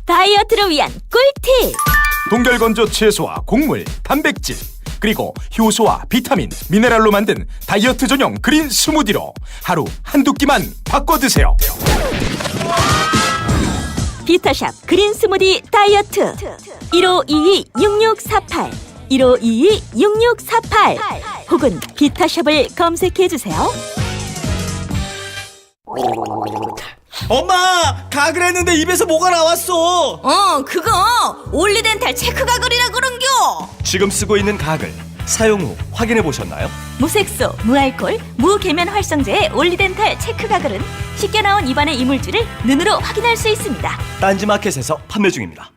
다이어트를 위한 꿀팁. 동결건조 채소와 곡물, 단백질, 그리고 효소와 비타민, 미네랄로 만든 다이어트 전용 그린 스무디로 하루 한두 끼만 바꿔 드세요. 비타샵 그린 스무디 다이어트 1522-6648 1522-6648 혹은 비타샵을 검색해주세요. 엄마! 가글 했는데 입에서 뭐가 나왔어! 그거 올리덴탈 체크가글이라 그런겨. 지금 쓰고 있는 가글 사용 후 확인해 보셨나요? 무색소, 무알콜, 무계면 활성제의 올리덴탈 체크 가글은 쉽게 나온 입안의 이물질을 눈으로 확인할 수 있습니다. 딴지마켓에서 판매 중입니다.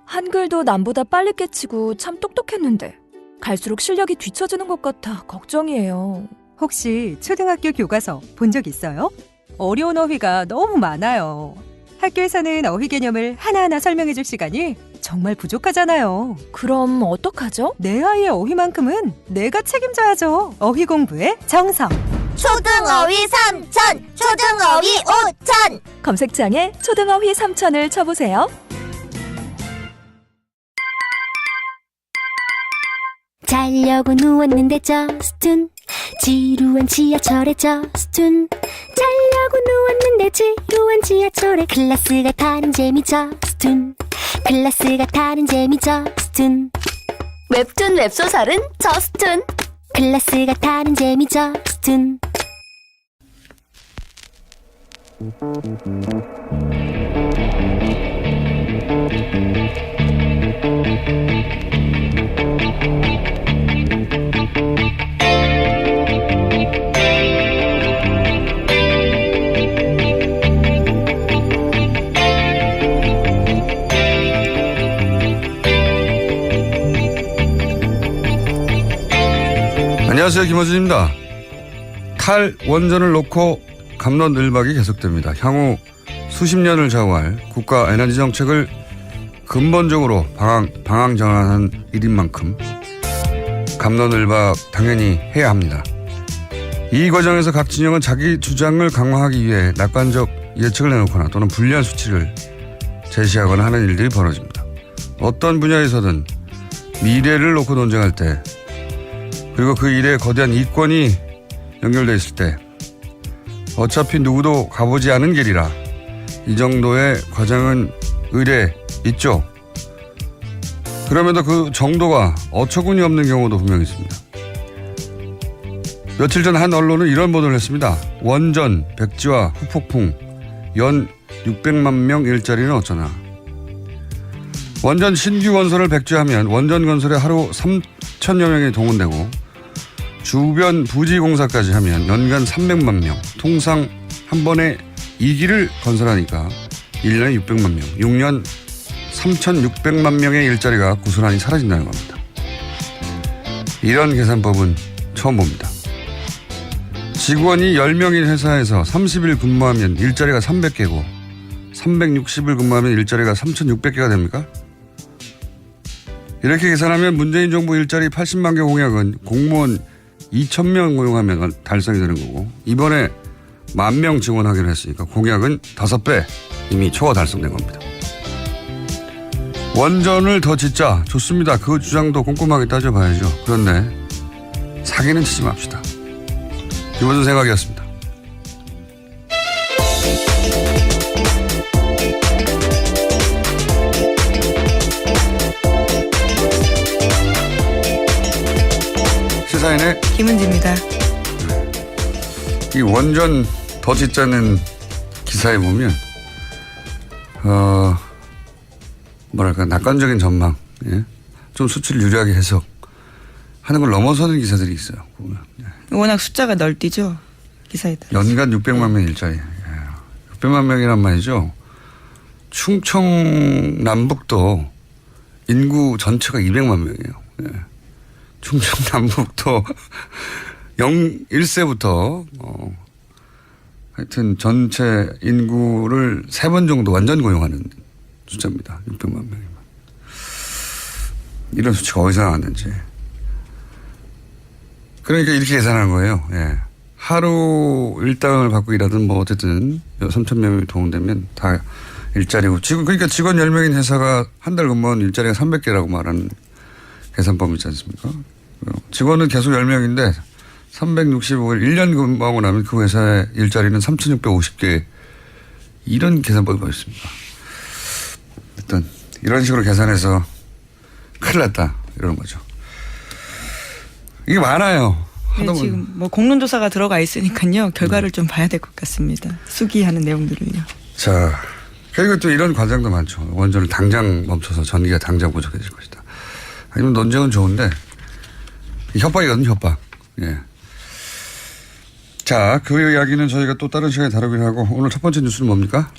한글도 남보다 빨리 깨치고 참 똑똑했는데 갈수록 실력이 뒤처지는 것 같아 걱정이에요. 혹시 초등학교 교과서 본 적 있어요? 어려운 어휘가 너무 많아요. 학교에서는 어휘 개념을 하나하나 설명해 줄 시간이 정말 부족하잖아요. 그럼 어떡하죠? 내 아이의 어휘만큼은 내가 책임져야죠. 어휘 공부의 정성. 초등어휘 3천, 초등어휘 5천. 검색창에 초등어휘 3천을 쳐보세요. 자려고 누웠는데 저스툰 지루한 지하철에 저스툰 자려고 누웠는데 지루한 지하철에 클래스가 타는 재미 저스툰 클래스가 타는 재미 저스툰 웹툰 웹소설은 저스툰 클래스가 타는 재미 저스툰. 안녕하세요, 김어준입니다. 탈원전을 놓고 갑론을박이 계속됩니다. 향후 수십 년을 좌우할 국가 에너지 정책을 근본적으로 방향 전환한 일인 만큼 갑론을박 당연히 해야 합니다. 이 과정에서 각 진영은 자기 주장을 강화하기 위해 낙관적 예측을 내놓거나 또는 불리한 수치를 제시하거나 하는 일들이 벌어집니다. 어떤 분야에서든 미래를 놓고 논쟁할 때 그리고 그 일에 거대한 이권이 연결되어 있을 때 어차피 누구도 가보지 않은 길이라 이 정도의 과정은 의례 있죠. 그럼에도 그 정도가 어처구니 없는 경우도 분명히 있습니다. 며칠 전 한 언론은 이런 보도를 했습니다. 원전, 백지화, 후폭풍, 연 600만 명 일자리는 어쩌나. 원전 신규 건설을 백지화하면 원전 건설에 하루 3천여 명이 동원되고 주변 부지 공사까지 하면 연간 300만 명, 통상 한 번에 2기를 건설하니까 1년에 600만 명, 6년 3,600만 명의 일자리가 고스란히 사라진다는 겁니다. 이런 계산법은 처음 봅니다. 직원이 10명인 회사에서 30일 근무하면 일자리가 300개고 360일 근무하면 일자리가 3,600개가 됩니까? 이렇게 계산하면 문재인 정부 일자리 80만 개 공약은 공무원 2,000명 고용하면 달성이 되는 거고 이번에 10,000명 지원하기로 했으니까 공약은 5배 이미 초과 달성된 겁니다. 원전을 더 짓자 좋습니다. 그 주장도 꼼꼼하게 따져봐야죠. 그런데 사기는 치지 맙시다. 김어준 생각이었습니다. 시사인의 김은지입니다. 이 원전 더 짓자는 기사에 보면 뭐랄까 낙관적인 전망, 예? 좀 수치를 유리하게 해석하는 걸 넘어서는 기사들이 있어요. 보면. 예. 워낙 숫자가 널뛰죠. 기사에 따라. 연간 600만 명 일자리. 예. 600만 명이란 말이죠. 충청 남북도 인구 전체가 200만 명이에요. 예. 충청 남북도 1세부터 하여튼 전체 인구를 3번 정도 완전 고용하는 숫자입니다. 600만 명이면. 이런 수치가 어디서 나왔는지. 그러니까 이렇게 계산한 거예요. 예. 하루 일당을 받고 일하든 뭐 어쨌든 3,000명이 동원되면 다 일자리고 지금 그러니까 직원 10명인 회사가 한 달 근무하는 일자리가 300개라고 말하는 계산법이 있지 않습니까? 직원은 계속 10명인데 365일 1년 근무하고 나면 그 회사의 일자리는 3,650개 이런 계산법이 있습니다. 일단 이런 식으로 계산해서 큰일 났다 이러는 거죠. 이게 많아요. 네, 지금 뭐 공론조사가 들어가 있으니까요. 결과를 좀 봐야 될 것 같습니다. 수기하는 내용들을요. 자, 그리고 또 이런 과정도 많죠. 원전을 당장 멈춰서 전기가 당장 부족해질 것이다. 아니면 논쟁은 좋은데 협박이거든요, 협박. 예. 자, 그 이야기는 저희가 또 다른 시간에 다루기로 하고 오늘 첫 번째 뉴스는 뭡니까?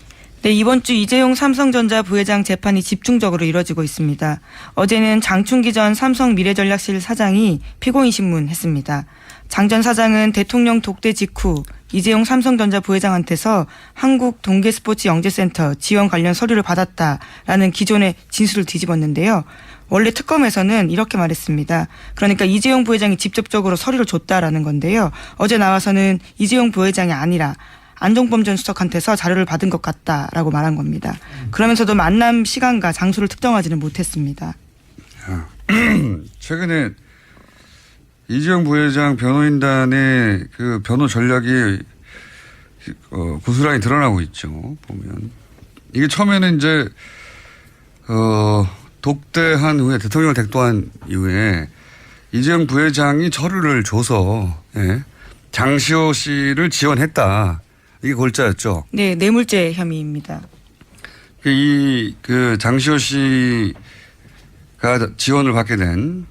네, 이번 주 이재용 삼성전자 부회장 재판이 집중적으로 이뤄지고 있습니다. 어제는 장충기 전 삼성 미래전략실 사장이 피고인 신문했습니다. 장 전 사장은 대통령 독대 직후 이재용 삼성전자 부회장한테서 한국 동계스포츠영재센터 지원 관련 서류를 받았다라는 기존의 진술을 뒤집었는데요. 원래 특검에서는 이렇게 말했습니다. 그러니까 이재용 부회장이 직접적으로 서류를 줬다라는 건데요. 어제 나와서는 이재용 부회장이 아니라 안종범 전 수석한테서 자료를 받은 것 같다라고 말한 겁니다. 그러면서도 만남 시간과 장소를 특정하지는 못했습니다. 최근에 이재용 부회장 변호인단의 그 변호 전략이 고스란히 드러나고 있죠. 보면 이게 처음에는 이제 독대한 후에 대통령을 댁도한 이후에 이재용 부회장이 서류를 줘서 예, 장시호 씨를 지원했다. 이게 골자였죠. 네, 뇌물죄 혐의입니다. 그 장시호 씨가 지원을 받게 된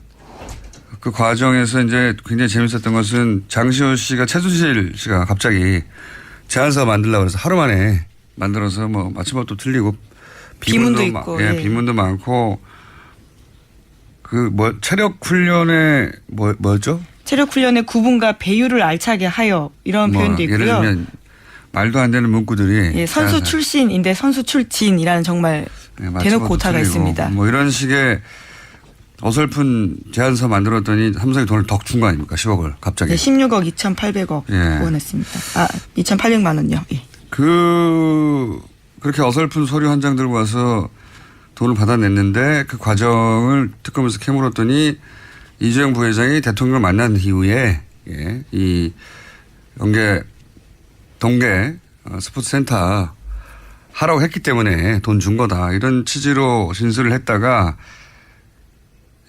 그 과정에서 이제 굉장히 재밌었던 것은 장시호 씨가 최순실 씨가 갑자기 제안서 만들려고 해서 하루 만에 만들어서 뭐 마침법도 틀리고 비문도 있고 예, 비문도 많고 그 뭐 체력 훈련에 뭐였죠? 체력 훈련의 구분과 배율을 알차게 하여 이런 표현도 있고요. 예를 들면 말도 안 되는 문구들이 예, 선수 출신인데 선수 출진이라는 정말 대놓고 오타가 있습니다. 뭐 이런 식의 어설픈 제안서 만들었더니 삼성이 돈을 덕 준 거 아닙니까? 10억을 갑자기. 네, 16억 2,800억 예. 후원했습니다. 2,800만 원요. 예. 그렇게 어설픈 서류 한 장 들고 와서 돈을 받아냈는데 그 과정을 특검에서 캐물었더니 이재용 부회장이 대통령을 만난 이후에 예, 이 동계 스포츠센터 하라고 했기 때문에 돈 준 거다. 이런 취지로 진술을 했다가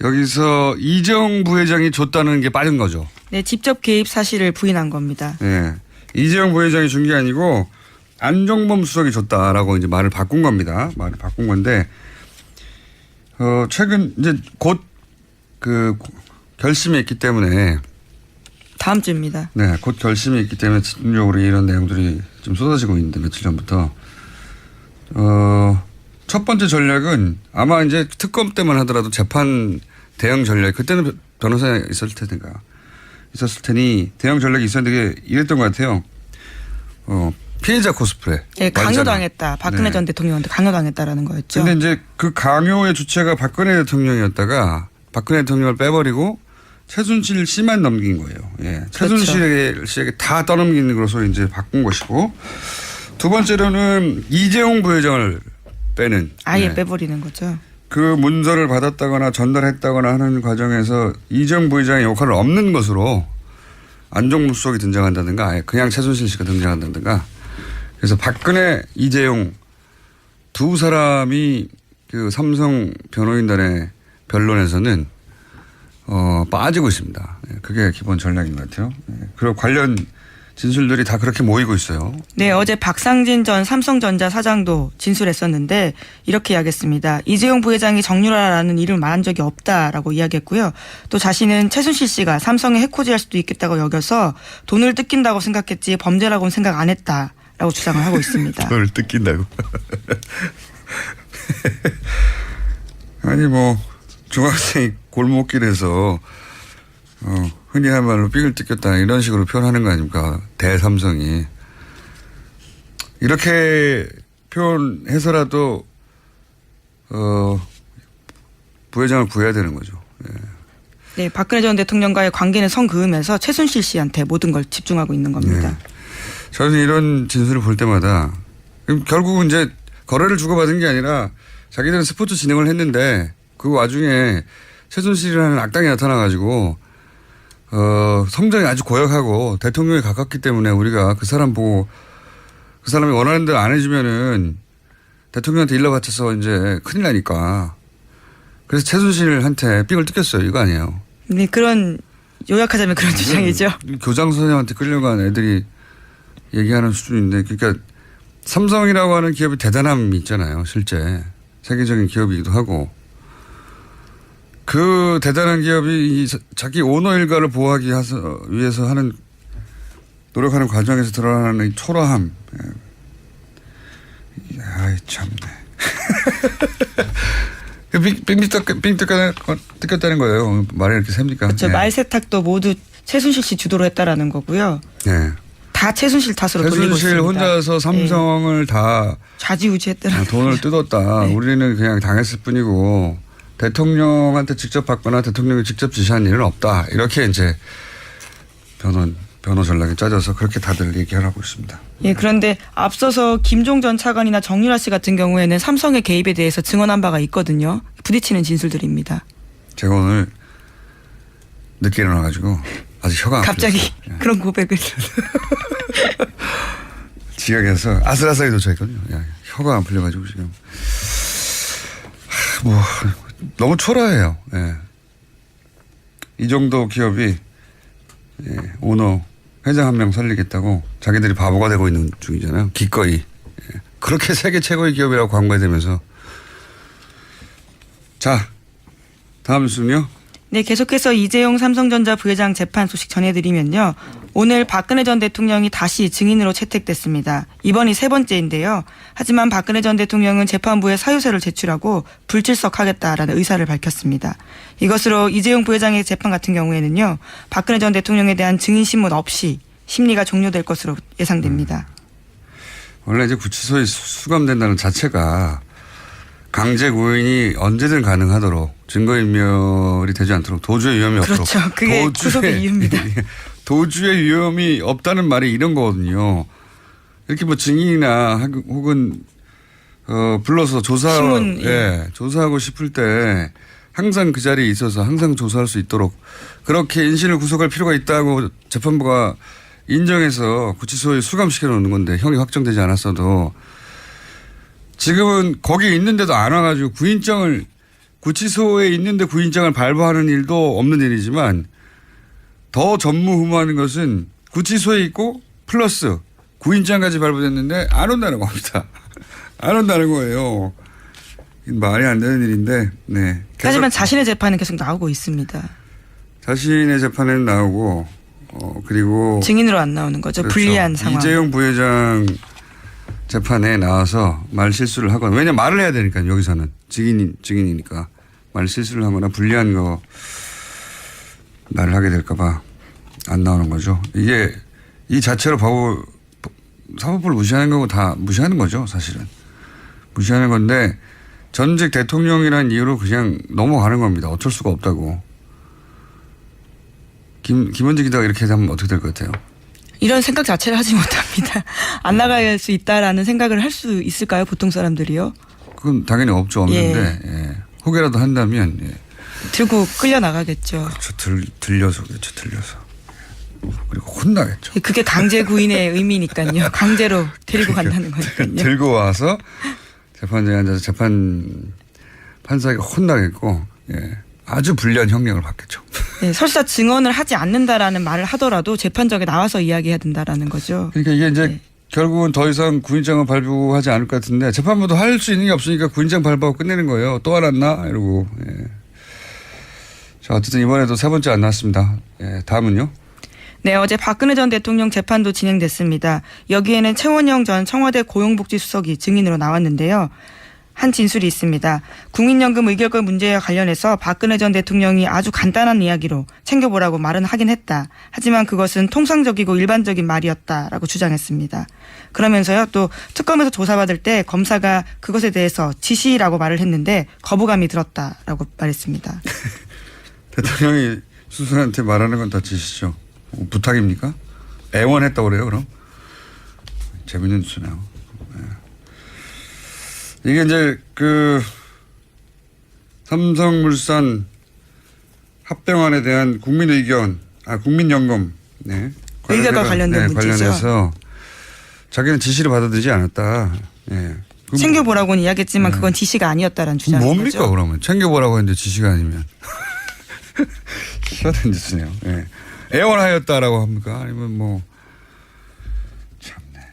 여기서 이재용 부회장이 줬다는 게 빠진 거죠. 네, 직접 개입 사실을 부인한 겁니다. 네. 이재용 부회장이 준 게 아니고 안종범 수석이 줬다라고 이제 말을 바꾼 겁니다. 말을 바꾼 건데, 최근 이제 곧 그 결심이 있기 때문에. 다음 주입니다. 네. 곧 결심이 있기 때문에 집중적으로 이런 내용들이 좀 쏟아지고 있는데 며칠 전부터. 첫 번째 전략은 아마 이제 특검 때만 하더라도 재판 대응 전략, 그때는 변호사 있었을 테니 대응 전략이 있었는데 이랬던 것 같아요. 피해자 코스프레. 예, 강요당했다. 박근혜 전 대통령한테 강요당했다라는 거였죠. 근데 이제 그 강요의 주체가 박근혜 대통령이었다가 박근혜 대통령을 빼버리고 최순실 씨만 넘긴 거예요. 예. 최순실 씨에게 다 떠넘기는 것으로 이제 바꾼 것이고, 두 번째로는 이재용 부회장을 빼는. 아예 네. 빼버리는 거죠. 그 문서를 받았다거나 전달했다거나 하는 과정에서 이재용 부회장의 역할을 없는 것으로 안종범 수석이 등장한다든가 아예 그냥 최순실 씨가 등장한다든가. 그래서 박근혜, 이재용 두 사람이 그 삼성 변호인단의 변론에서는 빠지고 있습니다. 그게 기본 전략인 것 같아요. 그리고 관련 진술들이 다 그렇게 모이고 있어요. 네, 어제 박상진 전 삼성전자 사장도 진술했었는데 이렇게 이야기했습니다. 이재용 부회장이 정유라라는 이름을 말한 적이 없다라고 이야기했고요. 또 자신은 최순실 씨가 삼성에 해코지할 수도 있겠다고 여겨서 돈을 뜯긴다고 생각했지 범죄라고는 생각 안 했다라고 주장을 하고 있습니다. 돈을 뜯긴다고. 아니 뭐 중학생이 골목길에서 흔히 할 말로 삥을 뜯겼다 이런 식으로 표현하는 거 아닙니까? 대삼성이. 이렇게 표현해서라도 부회장을 구해야 되는 거죠. 예. 네, 박근혜 전 대통령과의 관계는 선 그으면서 최순실 씨한테 모든 걸 집중하고 있는 겁니다. 네. 저는 이런 진술을 볼 때마다 결국은 이제 거래를 주고받은 게 아니라 자기들은 스포츠 진행을 했는데 그 와중에 최순실이라는 악당이 나타나가지고 성장이 아주 고약하고 대통령에 가깝기 때문에 우리가 그 사람 보고 그 사람이 원하는 대로 안 해주면은 대통령한테 일러 바쳐서 이제 큰일 나니까 그래서 최순실한테 삥을 뜯겼어요. 이거 아니에요. 네, 그런 요약하자면 그런 주장이죠. 교장 선생님한테 끌려간 애들이 얘기하는 수준인데 그러니까 삼성이라고 하는 기업이 대단함이 있잖아요. 실제 세계적인 기업이기도 하고 그 대단한 기업이 자기 오너 일가를 보호하기 위해서 하는 노력하는 과정에서 드러나는 이 초라함. 아이 참네. 삥 뜯겼다는 거예요. 말이 이렇게 셉니까? 그렇죠. 네. 말 세탁도 모두 최순실 씨 주도로 했다라는 거고요. 네. 다 최순실 탓으로 돌리고 있습니다. 최순실 혼자서 삼성을 다 좌지우지했다는 돈을 뜯었다. 네. 우리는 그냥 당했을 뿐이고 대통령한테 직접 받거나 대통령이 직접 지시한 일은 없다. 이렇게 이제 변호 전략이 짜져서 그렇게 다들 얘기하고 있습니다. 예, 그런데 앞서서 김종 전 차관이나 정유라 씨 같은 경우에는 삼성의 개입에 대해서 증언한 바가 있거든요. 부딪히는 진술들입니다. 제가 오늘 늦게 일어나가지고 아직 혀가 안 갑자기 풀렸어요. 그런 고백을. 지각해서 아슬아슬하게 도착했거든요. 혀가 안 풀려가지고 지금 너무 초라해요. 예. 이 정도 기업이 오너 회장 한 명 살리겠다고 자기들이 바보가 되고 있는 중이잖아요. 기꺼이. 예. 그렇게 세계 최고의 기업이라고 광고해대면서 자 다음 뉴스는요. 네, 계속해서 이재용 삼성전자 부회장 재판 소식 전해드리면요. 오늘 박근혜 전 대통령이 다시 증인으로 채택됐습니다. 이번이 세 번째인데요. 하지만 박근혜 전 대통령은 재판부에 사유서를 제출하고 불출석하겠다라는 의사를 밝혔습니다. 이것으로 이재용 부회장의 재판 같은 경우에는요. 박근혜 전 대통령에 대한 증인 신문 없이 심리가 종료될 것으로 예상됩니다. 원래 이제 구치소에 수감된다는 자체가 강제 구인이 언제든 가능하도록 증거인멸이 되지 않도록 도주의 위험이 없도록. 그렇죠. 그게 구속의 이유입니다. 도주의 위험이 없다는 말이 이런 거거든요. 이렇게 뭐 증인이나 혹은 불러서 신문, 조사하고 싶을 때 항상 그 자리에 있어서 항상 조사할 수 있도록 그렇게 인신을 구속할 필요가 있다고 재판부가 인정해서 구치소에 수감시켜 놓는 건데 형이 확정되지 않았어도 지금은 거기 있는데도 안 와가지고 구치소에 있는데 구인장을 발부하는 일도 없는 일이지만 더 전무후무하는 것은 구치소에 있고 플러스 구인장까지 발부됐는데 안 온다는 겁니다. 안 온다는 거예요. 말이 안 되는 일인데, 네. 하지만 자신의 재판은 계속 나오고 있습니다. 자신의 재판에는 나오고, 그리고. 증인으로 안 나오는 거죠. 그렇죠. 불리한 상황. 이재용 부회장 재판에 나와서 말 실수를 하거나, 왜냐면 말을 해야 되니까 여기서는. 증인이니까. 말 실수를 하거나 불리한 거 말을 하게 될까봐 안 나오는 거죠. 이게 이 자체로 사법부를 무시하는 거고 다 무시하는 거죠, 사실은. 무시하는 건데 전직 대통령이라는 이유로 그냥 넘어가는 겁니다. 어쩔 수가 없다고. 김원직 기자가 이렇게 하면 어떻게 될 것 같아요? 이런 생각 자체를 하지 못합니다. 안 나갈 수 있다라는 생각을 할 수 있을까요? 보통 사람들이요? 그건 당연히 없는데 예. 혹여라도 한다면 들고 끌려 나가겠죠. 그렇죠. 들려서 그리고 혼나겠죠. 그게 강제 구인의 의미니까요. 강제로 데리고 간다는 거니까요. 들고 와서 재판장에 앉아서 판사에게 혼나겠고 아주 불리한 형량을 받겠죠. 네, 설사 증언을 하지 않는다라는 말을 하더라도 재판장에 나와서 이야기해야 된다라는 거죠. 그러니까 이게 이제 결국은 더 이상 구인장을 발부하지 않을 것 같은데 재판부도 할 수 있는 게 없으니까 구인장 발부하고 끝내는 거예요. 또 안 왔나? 이러고. 자, 어쨌든 이번에도 세 번째 안 나왔습니다. 다음은요? 네, 어제 박근혜 전 대통령 재판도 진행됐습니다. 여기에는 최원영 전 청와대 고용복지수석이 증인으로 나왔는데요. 한 진술이 있습니다. 국민연금 의결권 문제와 관련해서 박근혜 전 대통령이 아주 간단한 이야기로 챙겨보라고 말은 하긴 했다. 하지만 그것은 통상적이고 일반적인 말이었다라고 주장했습니다. 그러면서요, 또 특검에서 조사받을 때 검사가 그것에 대해서 지시라고 말을 했는데 거부감이 들었다라고 말했습니다. 대통령이 수석한테 말하는 건 다 지시죠. 부탁입니까? 애원했다고 그래요, 그럼? 재밌는 뉴스네요. 이게 이제 그 삼성물산 합병안에 대한 국민 의견, 국민연금, 네. 의결과 관련된 문제죠. 관련해서 자기는 지시를 받아들이지 않았다. 네. 챙겨보라고는 이야기했지만 그건 지시가 아니었다라는 주장인 뭡니까 거죠. 그러면 챙겨보라고 했는데 지시가 아니면 희한한 짓이네요. 네. 애원하였다라고 합니까? 아니면 뭐 참네.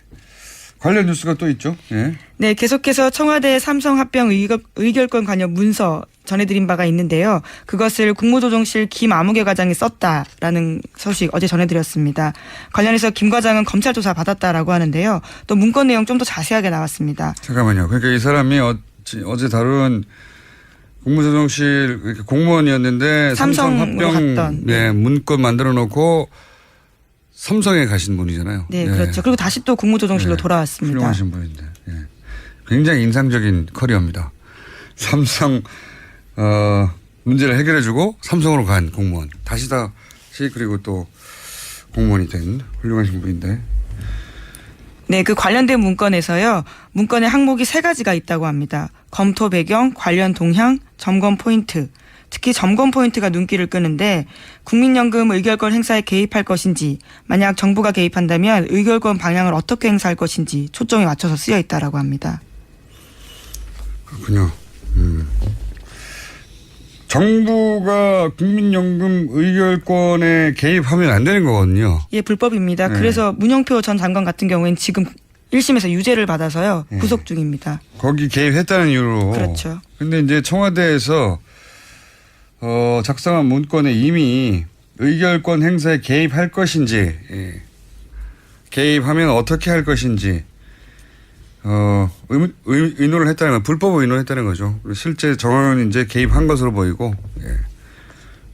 관련 뉴스가 또 있죠. 네. 네, 계속해서 청와대 삼성 합병 의결권 관련 문서 전해드린 바가 있는데요. 그것을 국무조정실 김아무개 과장이 썼다라는 소식 어제 전해드렸습니다. 관련해서 김 과장은 검찰 조사 받았다라고 하는데요. 또 문건 내용 좀 더 자세하게 나왔습니다. 잠깐만요. 그러니까 이 사람이 어제 다룬 국무조정실 공무원이었는데 삼성 합병 네, 문건 만들어 놓고 삼성에 가신 분이잖아요. 네, 그렇죠. 그리고 다시 또 국무조정실로 네, 돌아왔습니다. 훌륭하신 분인데 네. 굉장히 인상적인 커리어입니다. 삼성 문제를 해결해주고 삼성으로 간 공무원. 다시 그리고 또 공무원이 된 훌륭하신 분인데. 네, 그 관련된 문건에서요. 문건에 항목이 3가지가 있다고 합니다. 검토 배경, 관련 동향, 점검 포인트. 특히 점검 포인트가 눈길을 끄는데 국민연금 의결권 행사에 개입할 것인지 만약 정부가 개입한다면 의결권 방향을 어떻게 행사할 것인지 초점이 맞춰서 쓰여 있다라고 합니다. 그렇군요. 정부가 국민연금 의결권에 개입하면 안 되는 거거든요. 예, 불법입니다. 네. 그래서 문영표 전 장관 같은 경우에는 지금 1심에서 유죄를 받아서요. 네. 구속 중입니다. 거기 개입했다는 이유로. 그렇죠. 근데 이제 청와대에서 작성한 문건에 이미 의결권 행사에 개입할 것인지, 개입하면 어떻게 할 것인지, 의논을 했다는 건 불법 의논을 했다는 거죠. 실제 정황은 이제 개입한 것으로 보이고,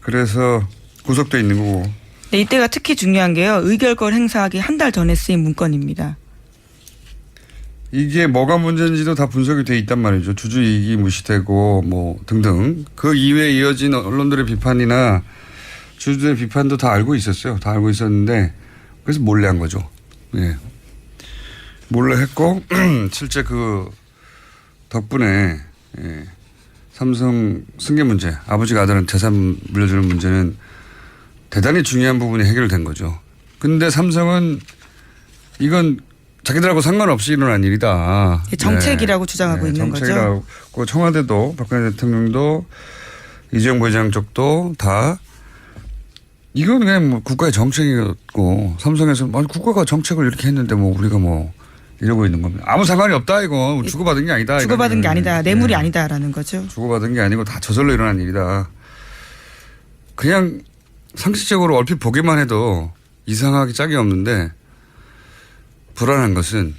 그래서 구속돼 있는 거고. 네, 이때가 특히 중요한 게요. 의결권 행사하기 한 달 전에 쓰인 문건입니다. 이게 뭐가 문제인지도 다 분석이 돼 있단 말이죠. 주주이익이 무시되고 뭐 등등. 그 이외에 이어진 언론들의 비판이나 주주의 비판도 다 알고 있었어요. 다 알고 있었는데 그래서 몰래 한 거죠. 예. 몰래 했고 실제 그 덕분에 삼성 승계 문제, 아버지가 아들한테 재산 물려주는 문제는 대단히 중요한 부분이 해결된 거죠. 근데 삼성은 이건 자기들하고 상관없이 일어난 일이다. 정책이라고 주장하고 있는 정책이라고. 거죠. 청와대도 박근혜 대통령도 이재용 부회장 쪽도 다 이건 그냥 뭐 국가의 정책이었고 삼성에서 아니 국가가 정책을 이렇게 했는데 뭐 우리가 뭐 이러고 있는 겁니다. 아무 상관이 없다 이거. 주고받은 게 아니다. 주고받은 게 아니다. 뇌물이 아니다라는 거죠. 주고받은 게 아니고 다 저절로 일어난 일이다. 그냥 상식적으로 얼핏 보기만 해도 이상하기 짝이 없는데 불안한 것은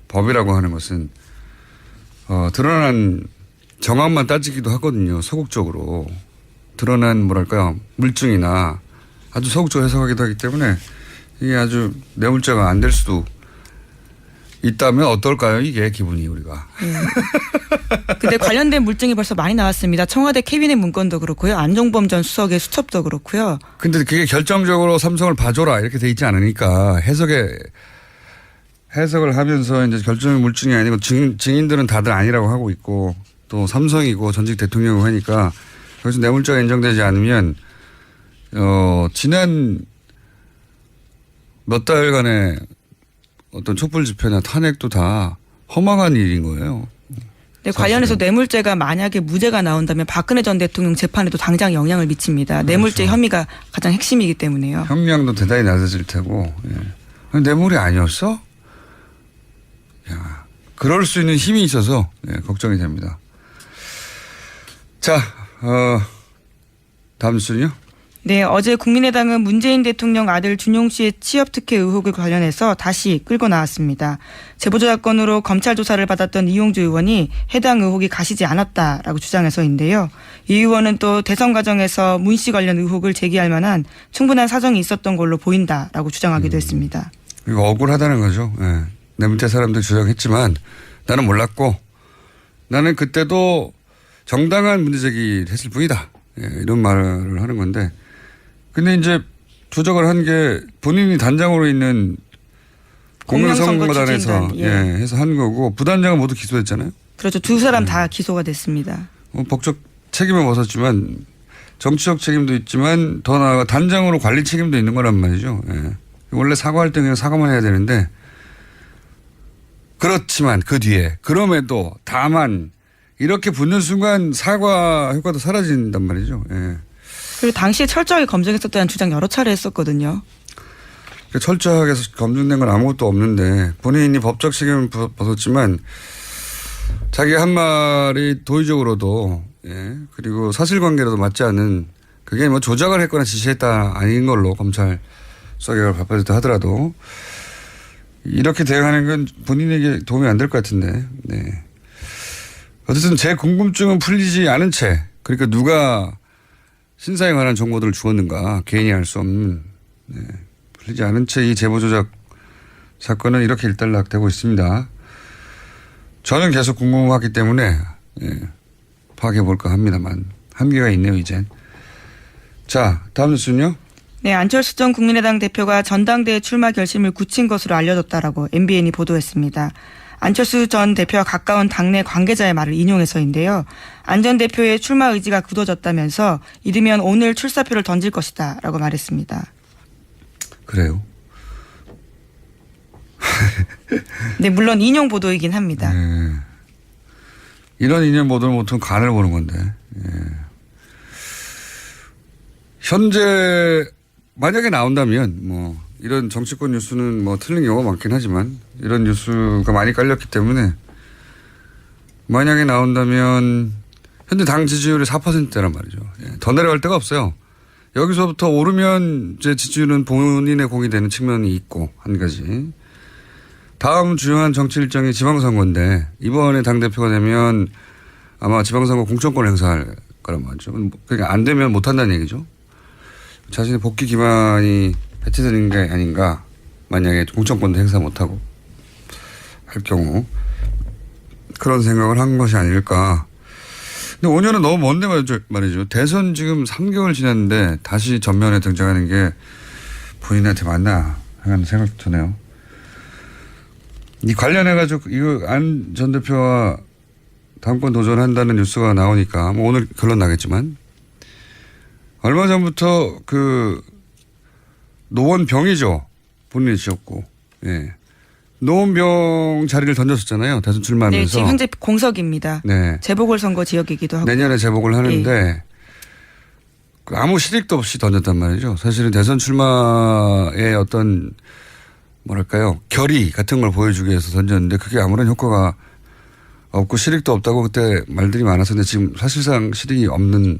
법이라고 하는 것은 드러난 정황만 따지기도 하거든요. 소극적으로 드러난 뭐랄까요 물증이나 아주 소극적으로 해석하기도 하기 때문에 이게 아주 뇌물죄가 안 될 수도 있다면 어떨까요? 이게 기분이 우리가. 근데 관련된 물증이 벌써 많이 나왔습니다. 청와대 캐비넷 문건도 그렇고요. 안종범 전 수석의 수첩도 그렇고요. 근데 그게 결정적으로 삼성을 봐줘라 이렇게 돼 있지 않으니까 해석을 하면서 이제 결정의 물증이 아니고 증인들은 다들 아니라고 하고 있고 또 삼성이고 전직 대통령이고 하니까 그래서 뇌물죄가 인정되지 않으면 지난 몇 달간의 어떤 촛불 집회나 탄핵도 다 허망한 일인 거예요. 네, 관련해서 뇌물죄가 만약에 무죄가 나온다면 박근혜 전 대통령 재판에도 당장 영향을 미칩니다. 그렇죠. 뇌물죄 혐의가 가장 핵심이기 때문에요. 형량도 대단히 낮아질 테고. 뇌물이 아니었어? 야, 그럴 수 있는 힘이 있어서 걱정이 됩니다. 자, 다음 뉴스는요? 네, 어제 국민의당은 문재인 대통령 아들 준용 씨의 취업 특혜 의혹을 관련해서 다시 끌고 나왔습니다. 제보자건으로 검찰 조사를 받았던 이용주 의원이 해당 의혹이 가시지 않았다라고 주장해서인데요. 이 의원은 또 대선 과정에서 문 씨 관련 의혹을 제기할 만한 충분한 사정이 있었던 걸로 보인다라고 주장하기도 했습니다. 이거 억울하다는 거죠. 내 밑에 사람들 주장했지만 나는 몰랐고 나는 그때도 정당한 문제 제기를 했을 뿐이다. 이런 말을 하는 건데 근데 이제 조작을 한 게 본인이 단장으로 있는 공명선거단에서 해서 한 거고 부단장은 모두 기소했잖아요. 그렇죠. 두 사람 다 기소가 됐습니다. 법적 책임을 벗었지만 정치적 책임도 있지만 더 나아가 단장으로 관리 책임도 있는 거란 말이죠. 예. 원래 사과할 때 그냥 사과만 해야 되는데 그렇지만 그 뒤에 그럼에도 다만 이렇게 붙는 순간 사과 효과도 사라진단 말이죠. 예. 그리고 당시에 철저하게 검증했었다는 주장 여러 차례 했었거든요. 철저하게 검증된 건 아무것도 없는데 본인이 법적 책임을 벗었지만 자기 한 말이 도의적으로도 예, 그리고 사실관계로도 맞지 않은 그게 뭐 조작을 했거나 지시했다 아닌 걸로 검찰 수사결과가 발표됐다 하더라도 이렇게 대응하는 건 본인에게 도움이 안 될 것 같은데 네. 어쨌든 제 궁금증은 풀리지 않은 채 그러니까 누가 신사에 관한 정보들을 주었는가 개인이 알 수 없는 네. 풀리지 않은 채 이 제보 조작 사건은 이렇게 일단락되고 있습니다. 저는 계속 궁금하기 때문에 예, 파악해 볼까 합니다만 한계가 있네요 이젠. 자 다음 뉴스는요. 네, 안철수 전 국민의당 대표가 전당대회 출마 결심을 굳힌 것으로 알려졌다라고 MBN이 보도했습니다. 안철수 전 대표와 가까운 당내 관계자의 말을 인용해서인데요. 안 전 대표의 출마 의지가 굳어졌다면서 이르면 오늘 출사표를 던질 것이다 라고 말했습니다. 그래요? 네, 물론 인용 보도이긴 합니다. 네. 이런 인연 보도는 보통 간을 보는 건데. 예. 현재 만약에 나온다면 뭐 이런 정치권 뉴스는 뭐 틀린 경우가 많긴 하지만 이런 뉴스가 많이 깔렸기 때문에 만약에 나온다면 현재 당 지지율이 4%대란 말이죠. 예. 더 내려갈 데가 없어요. 여기서부터 오르면 이제 지지율은 본인의 공이 되는 측면이 있고 한 가지. 다음 중요한 정치 일정이 지방선거인데 이번에 당대표가 되면 아마 지방선거 공천권 행사할 거란 말이죠. 그러니까 안 되면 못한다는 얘기죠. 자신의 복귀 기반이 해체되는 게 아닌가. 만약에 공천권도 행사 못하고 할 경우 그런 생각을 한 것이 아닐까. 근데 5년은 너무 먼데 말이죠. 대선 지금 3개월 지났는데 다시 전면에 등장하는 게 본인한테 맞나 하는 생각도 드네요. 이 관련해가지고 이거 안 전 대표와 당권 도전한다는 뉴스가 나오니까 뭐 오늘 결론 나겠지만 얼마 전부터 그 노원병이죠. 본인이 지었고 예. 노원병 자리를 던졌었잖아요. 대선 출마하면서. 네, 지금 현재 공석입니다. 네. 재보궐선거 지역이기도 하고. 내년에 재보궐 하는데 그 아무 실익도 없이 던졌단 말이죠. 사실은 대선 출마의 어떤 뭐랄까요 결의 같은 걸 보여주기 위해서 던졌는데 그게 아무런 효과가 없고 실익도 없다고 그때 말들이 많았었는데 지금 사실상 실익이 없는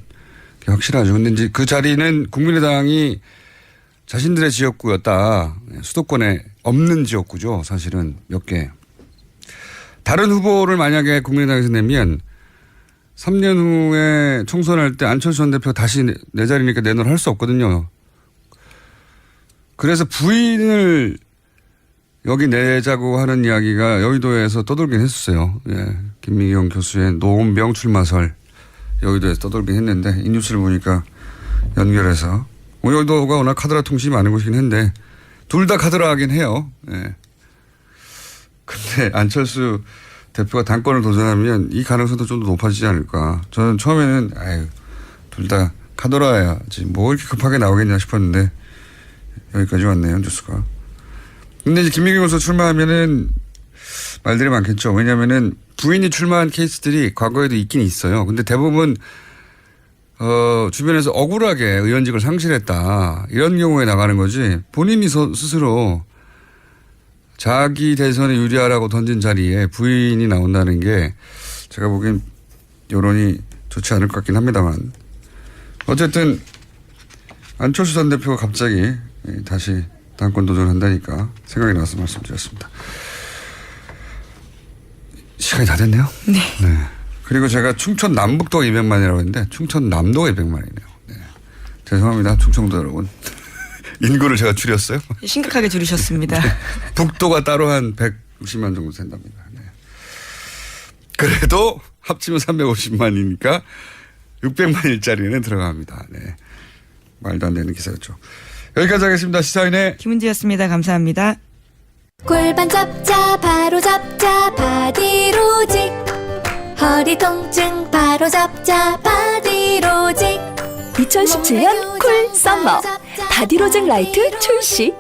게 확실하죠. 근데 이제 그 자리는 국민의당이 자신들의 지역구였다. 수도권에 없는 지역구죠. 사실은 몇 개. 다른 후보를 만약에 국민의당에서 내면 3년 후에 총선할 때 안철수 전 대표가 다시 내 자리니까 내놓을 할 수 없거든요. 그래서 부인을 여기 내자고 하는 이야기가 여의도에서 떠돌긴 했었어요. 예. 김미경 교수의 노원병 출마설 여의도에서 떠돌긴 했는데 이 뉴스를 보니까 연결해서 여의도가 워낙 카드라 통신이 많은 곳이긴 한데 둘 다 카드라 하긴 해요. 예. 근데 안철수 대표가 당권을 도전하면 이 가능성도 좀 더 높아지지 않을까. 저는 처음에는 둘 다 카드라야지 뭐 이렇게 급하게 나오겠냐 싶었는데 여기까지 왔네요 뉴스가. 근데 이제 김미경 교수 출마하면은 말들이 많겠죠. 왜냐면은 부인이 출마한 케이스들이 과거에도 있긴 있어요. 근데 대부분 주변에서 억울하게 의원직을 상실했다. 이런 경우에 나가는 거지. 본인이 스스로 자기 대선에 유리하라고 던진 자리에 부인이 나온다는 게 제가 보기엔 여론이 좋지 않을 것 같긴 합니다만. 어쨌든 안철수 전 대표가 갑자기 다시 당권 도전한다니까 생각이 나서 말씀드렸습니다. 시간이 다 됐네요. 네. 네. 그리고 제가 충청 남북도가 200만이라고 했는데 충청 남도가 200만이네요. 네. 죄송합니다. 충청도 여러분. 인구를 제가 줄였어요. 심각하게 줄이셨습니다. 북도가 따로 한 160만 정도 된답니다. 네. 그래도 합치면 350만이니까 600만 일자리는 들어갑니다. 네. 말도 안 되는 기사였죠. 여기까지 하겠습니다. 시사인의 김은지였습니다. 감사합니다. 골반 잡자 바로 잡자 바디로직 허리 통증 바로 잡자 바디로직. 2017년 쿨 썸머 바디로직 라이트 출시.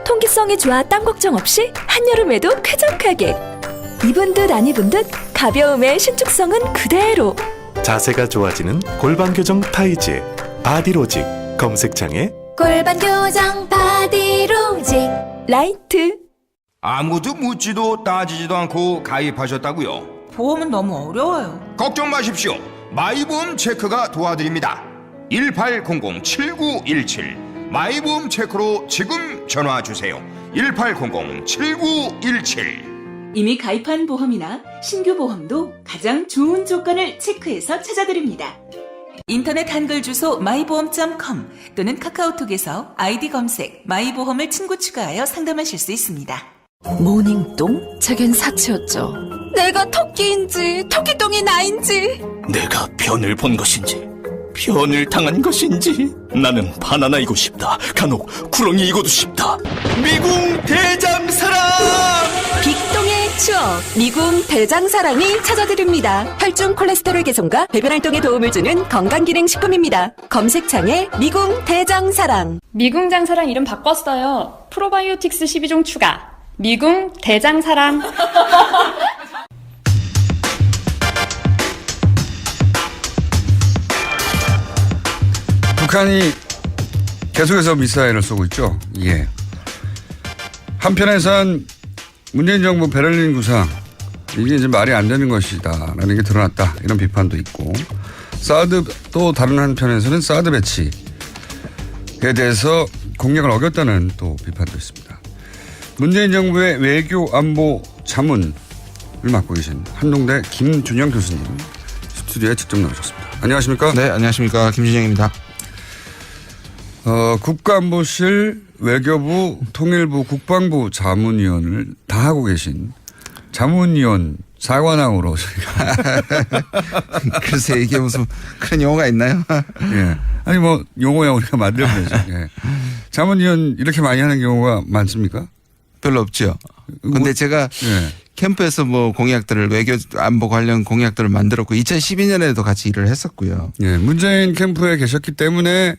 통기성이 좋아 땀 걱정 없이 한여름에도 쾌적하게. 입은 듯 안 입은 듯 가벼움의 신축성은 그대로. 자세가 좋아지는 골반 교정 타이즈 바디로직. 검색창에 골반 교정 바디로직. 라이트. 아무도 묻지도 따지지도 않고 가입하셨다고요? 보험은 너무 어려워요. 걱정 마십시오. 마이보험 체크가 도와드립니다. 1800-7917 마이보험 체크로 지금 전화주세요. 1800-7917. 이미 가입한 보험이나 신규 보험도 가장 좋은 조건을 체크해서 찾아드립니다. 인터넷 한글 주소 마이보험.com 또는 카카오톡에서 아이디 검색 마이보험을 친구 추가하여 상담하실 수 있습니다. 모닝똥? 제겐 사치였죠. 내가 토끼인지 토끼똥이 나인지. 내가 변을 본 것인지 변을 당한 것인지 나는 바나나이고 싶다. 간혹 구렁이이고도 싶다. 미궁 대장사랑. 빅똥의 추억 미궁 대장사랑이 찾아드립니다. 혈중 콜레스테롤 개선과 배변 활동에 도움을 주는 건강기능식품입니다. 검색창에 미궁 대장사랑. 미궁 장사랑 이름 바꿨어요. 프로바이오틱스 12종 추가. 미궁 대장사랑. 북한이 계속해서 미사일을 쏘고 있죠. 예. 한편에선 문재인 정부 베를린 구상 이게 이제 말이 안 되는 것이다라는 게 드러났다 이런 비판도 있고 사드 또 다른 한편에서는 사드 배치에 대해서 공약을 어겼다는 또 비판도 있습니다. 문재인 정부의 외교 안보 자문을 맡고 계신 한동대 김준영 교수님 스튜디오에 직접 나오셨습니다. 안녕하십니까? 네, 안녕하십니까. 김준영입니다. 국가안보실, 외교부, 통일부, 국방부 자문위원을 다 하고 계신 자문위원 4관왕으로 글쎄 이게 무슨 그런 용어가 있나요? 예. 아니 뭐 용어야 우리가 만들면 되죠. 예. 자문위원 이렇게 많이 하는 경우가 많습니까? 별로 없죠. 근데 제가 예. 캠프에서 뭐 공약들을 외교 안보 관련 공약들을 만들었고 2012년에도 같이 일을 했었고요. 예. 문재인 캠프에 계셨기 때문에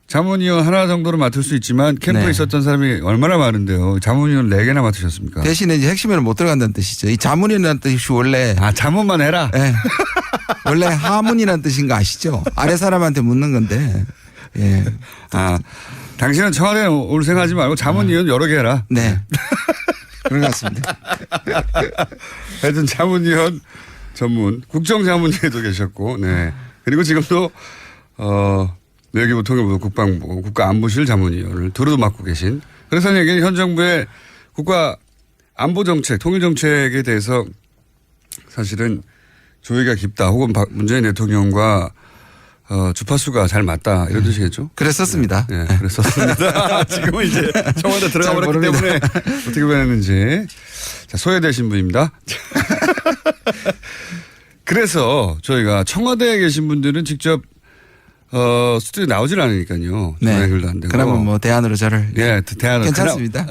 자문위원 하나 정도로 맡을 수 있지만 캠프에 네. 있었던 사람이 얼마나 많은데요. 자문위원 4개나 맡으셨습니까? 대신에 이제 핵심에는 못 들어간다는 뜻이죠. 이 자문이라는 뜻이 원래 자문만 해라. 네. 원래 하문이라는 뜻인 거 아시죠? 아래 사람한테 묻는 건데. 예. 당신은 청와대에 올 생각하지 말고 자문위원 여러 개 해라. 네. 그런 것 같습니다. 하여튼 자문위원 전문 국정자문위에도 계셨고, 네. 그리고 지금도 외교부, 통일부, 국방부, 국가안보실 자문위원을 두루도 맡고 계신. 그래서 이게 현 정부의 국가 안보 정책, 통일 정책에 대해서 사실은 조예가 깊다, 혹은 문재인 대통령과 주파수가 잘 맞다 이런 뜻이겠죠? 그랬었습니다. 네, 그랬었습니다. 지금은 이제 청와대 들어가 버렸기 때문에 어떻게 변했는지. 자, 소외되신 분입니다. 그래서 저희가 청와대에 계신 분들은 직접 스튜디오에 나오질 않으니까요. 네. 연결도 안 되고. 그러면 뭐 대안으로 저를. 예, 대안으로. 괜찮습니다.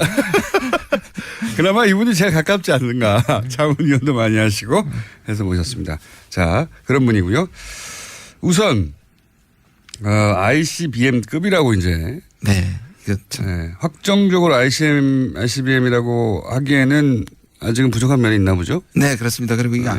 그나마 이분이 제일 가깝지 않는가. 자문위원도 많이 하시고 해서 모셨습니다. 자, 그런 분이고요. 우선 ICBM급이라고 이제. 네. 그렇죠. 네, 확정적으로 ICBM이라고 하기에는 아직은 부족한 면이 있나 보죠? 네, 그렇습니다. 그리고 이게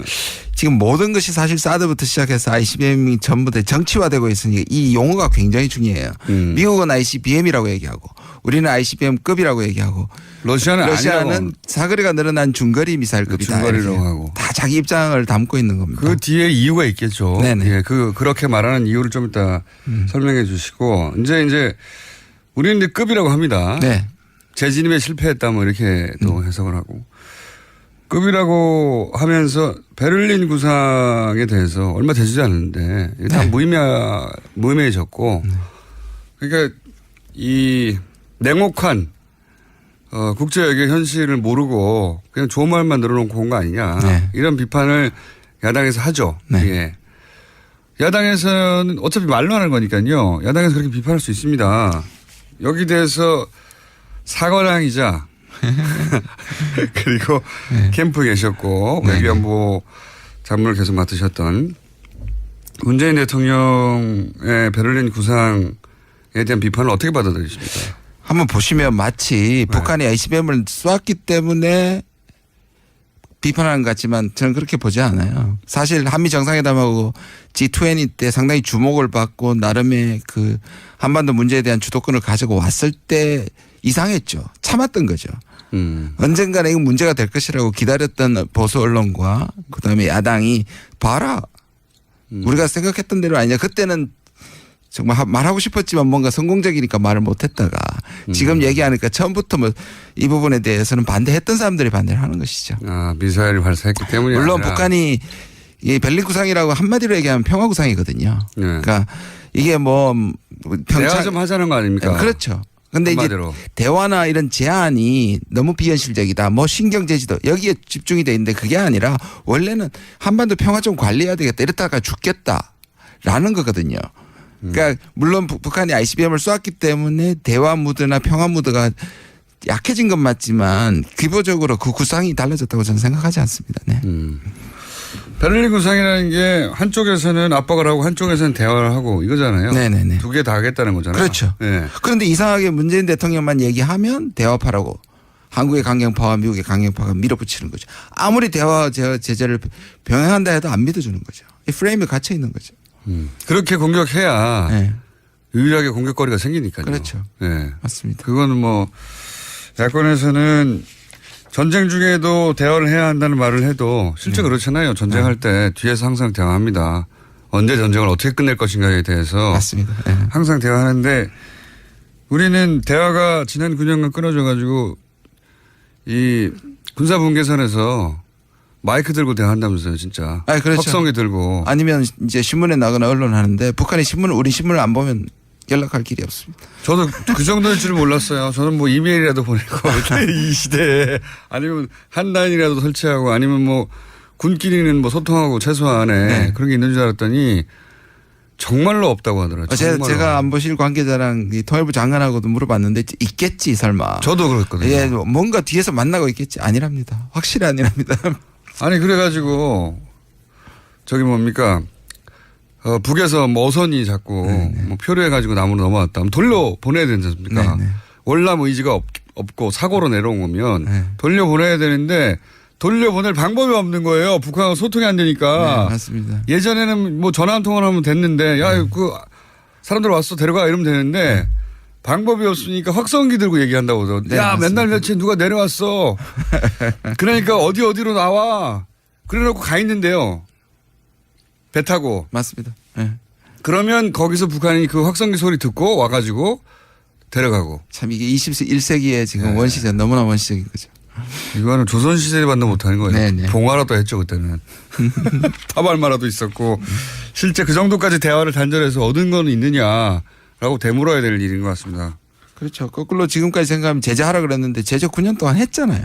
지금 모든 것이 사실 사드부터 시작해서 ICBM이 전부 다 정치화되고 있으니 이 용어가 굉장히 중요해요. 미국은 ICBM이라고 얘기하고 우리는 ICBM급이라고 얘기하고 러시아는 사거리가 늘어난 중거리 미사일급이다. 중거리라고 하고. 다 자기 입장을 담고 있는 겁니다. 그 뒤에 이유가 있겠죠. 네네. 예, 그렇게 말하는 이유를 좀 이따 설명해 주시고 이제 우리는 이제 급이라고 합니다. 네. 재진입에 실패했다 뭐 이렇게 또 해석을 하고. 급이라고 하면서 베를린 구상에 대해서 얼마 되지 않는데 다 무의미해졌고 그러니까 이 냉혹한 국제외교 현실을 모르고 그냥 좋은 말만 늘어놓고 온 거 아니냐. 네. 이런 비판을 야당에서 하죠. 네. 예. 야당에서는 어차피 말로 하는 거니까요. 야당에서 그렇게 비판할 수 있습니다. 여기 대해서 사관왕이자 그리고 캠프에 계셨고 외교안보 장문을 계속 맡으셨던 문재인 대통령의 베를린 구상에 대한 비판을 어떻게 받아들이십니까? 한번 보시면 마치 북한이 ICBM을 쏘았기 때문에 비판하는 것 같지만 저는 그렇게 보지 않아요. 사실 한미 정상회담하고 G20 때 상당히 주목을 받고 나름의 그 한반도 문제에 대한 주도권을 가지고 왔을 때 이상했죠. 참았던 거죠. 언젠가는 이거 문제가 될 것이라고 기다렸던 보수 언론과 그다음에 야당이 봐라. 우리가 생각했던 대로 아니냐. 그때는 정말 말하고 싶었지만 뭔가 성공적이니까 말을 못했다가 지금 얘기하니까 처음부터 뭐 이 부분에 대해서는 반대했던 사람들이 반대를 하는 것이죠. 아, 미사일을 발사했기 때문이 물론 아니라. 북한이 이 베를린 구상이라고 한마디로 얘기하면 평화 구상이거든요. 네. 그러니까 이게 뭐 대화 좀 하자는 거 아닙니까? 그렇죠. 근데 한마디로. 이제 대화나 이런 제안이 너무 비현실적이다. 뭐 신경 제지도 여기에 집중이 돼 있는데 그게 아니라 원래는 한반도 평화 좀 관리해야 되겠다. 이랬다가 죽겠다라는 거거든요. 그러니까 물론 북한이 ICBM을 쏘았기 때문에 대화 무드나 평화 무드가 약해진 건 맞지만 기본적으로 그 구상이 달라졌다고 저는 생각하지 않습니다. 네. 베를린 구상이라는 게 한쪽에서는 압박을 하고 한쪽에서는 대화를 하고 이거잖아요. 네네네. 두 개 다 하겠다는 거잖아요. 그렇죠. 네. 그런데 이상하게 문재인 대통령만 얘기하면 대화파라고 한국의 강경파와 미국의 강경파가 밀어붙이는 거죠. 아무리 대화 제재를 병행한다 해도 안 믿어주는 거죠. 이 프레임에 갇혀 있는 거죠. 그렇게 공격해야 네. 유일하게 공격거리가 생기니까요. 그렇죠. 네. 맞습니다. 그거는 뭐 야권에서는 전쟁 중에도 대화를 해야 한다는 말을 해도 실제 그렇잖아요. 전쟁할 때 뒤에서 항상 대화합니다. 언제 전쟁을 어떻게 끝낼 것인가에 대해서 맞습니다. 네. 항상 대화하는데 우리는 대화가 지난 9년간 끊어져 가지고 이 군사분계선에서 마이크 들고 대화한다면서요, 진짜. 아니, 그렇죠. 확성기 들고. 아니면 이제 신문에 나거나 언론 하는데 북한이 우리 신문을 안 보면 연락할 길이 없습니다. 저도 그 정도일 줄은 몰랐어요. 저는 뭐 이메일이라도 보내고 이 시대에 아니면 한라인이라도 설치하고 아니면 뭐 군끼리는 뭐 소통하고 최소한에 네. 그런 게 있는 줄 알았더니 정말로 없다고 하더라고요. 제가 안보실 관계자랑 이 통일부 장관하고도 물어봤는데 있겠지 설마. 저도 그랬거든요. 예, 뭔가 뒤에서 만나고 있겠지. 아니랍니다. 확실히 아니랍니다. 아니 그래가지고 저기 뭡니까 북에서 뭐 어선이 자꾸 뭐 표류해가지고 남으로 넘어왔다. 그럼 돌려 보내야 되지 않습니까? 월남 의지가 없고 사고로 내려온 거면 돌려 보내야 되는데 돌려 보낼 방법이 없는 거예요. 북한과 소통이 안 되니까. 네, 맞습니다. 예전에는 뭐 전화 한 통화를 하면 됐는데 야 그 사람들 왔어 데려가 이러면 되는데 방법이 없으니까 확성기 들고 얘기한다고. 네, 야 맞습니다. 맨날 며칠 누가 내려왔어. 그러니까 어디로 나와. 그래놓고 가 있는데요. 배 타고. 맞습니다. 네. 그러면 거기서 북한이 그 확성기 소리 듣고 와가지고 데려가고. 참 이게 21세기에 지금 원시적 너무나 원시적인 거죠. 이거는 조선시대에 반도 못하는 거예요. 네네. 봉화라도 했죠 그때는. 타발마라도 있었고 실제 그 정도까지 대화를 단절해서 얻은 건 있느냐라고 되물어야 될 일인 것 같습니다. 그렇죠. 거꾸로 지금까지 생각하면 제재하라 그랬는데 제재 9년 동안 했잖아요.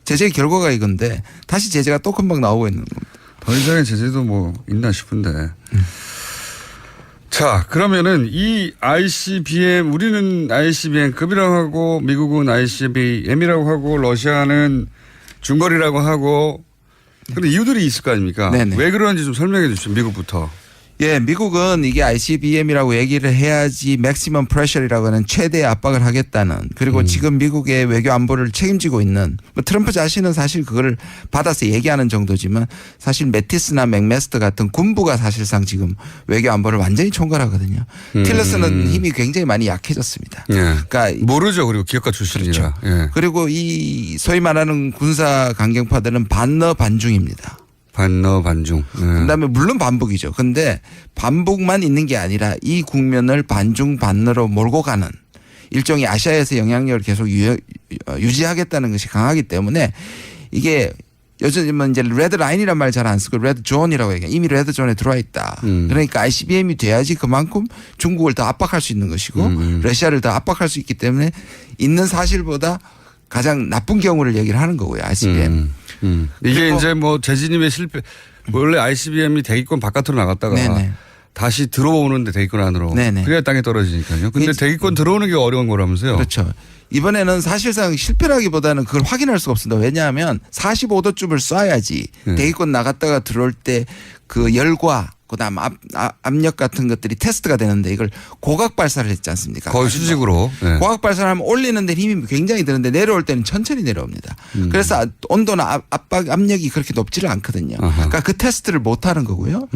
제재의 결과가 이건데 다시 제재가 또 금방 나오고 있는 겁니다. 더 이상의 제재도 뭐 있나 싶은데. 자, 그러면은 이 ICBM, 우리는 ICBM급이라고 하고 미국은 ICBM이라고 하고 러시아는 중거리라고 하고 그런 이유들이 있을 거 아닙니까? 네네. 왜 그런지 좀 설명해 주시죠. 미국부터. 예, 미국은 이게 ICBM이라고 얘기를 해야지 맥시멈 프레셔이라고 하는 최대 압박을 하겠다는 그리고 지금 미국의 외교 안보를 책임지고 있는 뭐 트럼프 자신은 사실 그걸 받아서 얘기하는 정도지만 사실 매티스나 맥메스터 같은 군부가 사실상 지금 외교 안보를 완전히 총괄하거든요. 틸러스는 힘이 굉장히 많이 약해졌습니다. 예. 그러니까 모르죠. 그리고 기업가 출신이라. 그렇죠. 예. 그리고 이 소위 말하는 군사 강경파들은 반러 반중입니다. 반러 반중. 예. 그다음에 물론 반북이죠. 근데 반북만 있는 게 아니라 이 국면을 반중 반러로 몰고 가는 일종의 아시아에서 영향력을 계속 유지하겠다는 것이 강하기 때문에 이게 요즘은 이제 레드 라인이란 말 잘 안 쓰고 레드 존이라고 얘기해요. 이미 레드 존에 들어와 있다. 그러니까 ICBM이 돼야지 그만큼 중국을 더 압박할 수 있는 것이고 러시아를 더 압박할 수 있기 때문에 있는 사실보다 가장 나쁜 경우를 얘기를 하는 거고요. ICBM. 이게 이제 뭐 재진입의 실패 원래 ICBM이 대기권 바깥으로 나갔다가 네네. 다시 들어오는데 대기권 안으로. 네네. 그래야 땅에 떨어지니까요. 근데 대기권 들어오는 게 어려운 거라면서요. 그렇죠. 이번에는 사실상 실패라기보다는 그걸 확인할 수가 없습니다. 왜냐하면 45도쯤을 쏴야지 대기권 나갔다가 들어올 때 그 열과 그다음 압력 같은 것들이 테스트가 되는데 이걸 고각 발사를 했지 않습니까? 거의 수직으로. 네. 고각 발사를 하면 올리는 데 힘이 굉장히 드는데 내려올 때는 천천히 내려옵니다. 그래서 온도나 압박 압력이 그렇게 높지를 않거든요. 그러니까 그 테스트를 못 하는 거고요.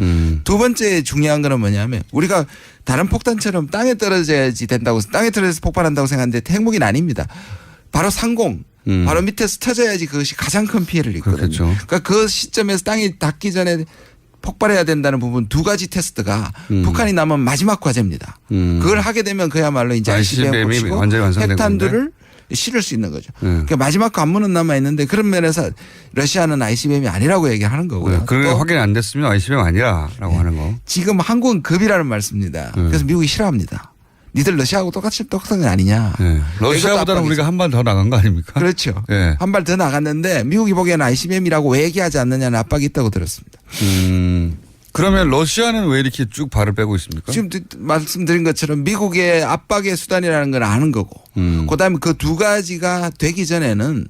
두 번째 중요한 거는 뭐냐면 우리가 다른 폭탄처럼 땅에 떨어져야지 된다고 땅에 떨어져서 폭발한다고 생각하는데 핵무기는 아닙니다. 바로 상공. 바로 밑에서 터져야지 그것이 가장 큰 피해를 입거든요. 그렇겠죠. 그러니까 그 시점에서 땅이 닿기 전에 폭발해야 된다는 부분 두 가지 테스트가 북한이 남은 마지막 과제입니다. 그걸 하게 되면 그야말로 이제 ICBM이 완전히 완성된 핵탄두를 실을 수 있는 거죠. 그러니까 마지막 관문은 남아 있는데 그런 면에서 러시아는 ICBM이 아니라고 얘기하는 거고요. 그게 확인이 안 됐으면 ICBM 아니라라고 하는 거. 지금 한국은 급이라는 말씀입니다. 그래서 미국이 싫어합니다. 니들 러시아하고 똑같은 건 아니냐. 러시아보다는 우리가 한 발 더 나간 거 아닙니까? 그렇죠. 한 발 더 나갔는데 미국이 보기에는 ICBM이라고 왜 얘기하지 않느냐는 압박이 있다고 들었습니다. 그러면 러시아는 왜 이렇게 쭉 발을 빼고 있습니까? 지금 말씀드린 것처럼 미국의 압박의 수단이라는 걸 아는 거고 그다음에 그 두 가지가 되기 전에는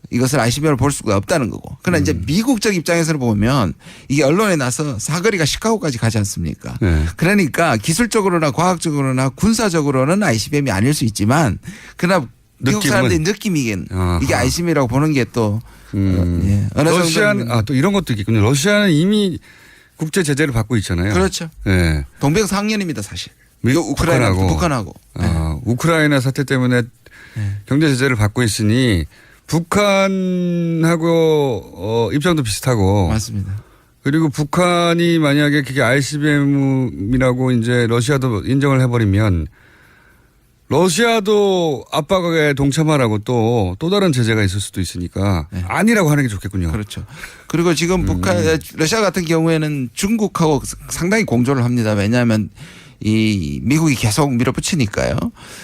이것을 ICBM을 볼 수가 없다는 거고. 그러나 이제 미국적 입장에서 보면 이게 언론에 나서 사거리가 시카고까지 가지 않습니까? 그러니까 기술적으로나 과학적으로나 군사적으로는 ICBM이 아닐 수 있지만 그러나 미국 사람들이 느낌이긴 이게 ICBM이라고 보는 게 또 러시아는 또 이런 것도 있겠군요. 러시아는 이미 국제 제재를 받고 있잖아요. 그렇죠. 네. 동병상련입니다 사실. 북한하고. 우크라이나 사태 때문에 경제 제재를 받고 있으니 북한하고 입장도 비슷하고. 맞습니다. 그리고 북한이 만약에 그게 ICBM이라고 이제 러시아도 인정을 해버리면 러시아도 압박에 동참하라고 또 다른 제재가 있을 수도 있으니까 아니라고 하는 게 좋겠군요. 그렇죠. 그리고 지금 러시아 같은 경우에는 중국하고 상당히 공조를 합니다. 왜냐하면 이 미국이 계속 밀어붙이니까요.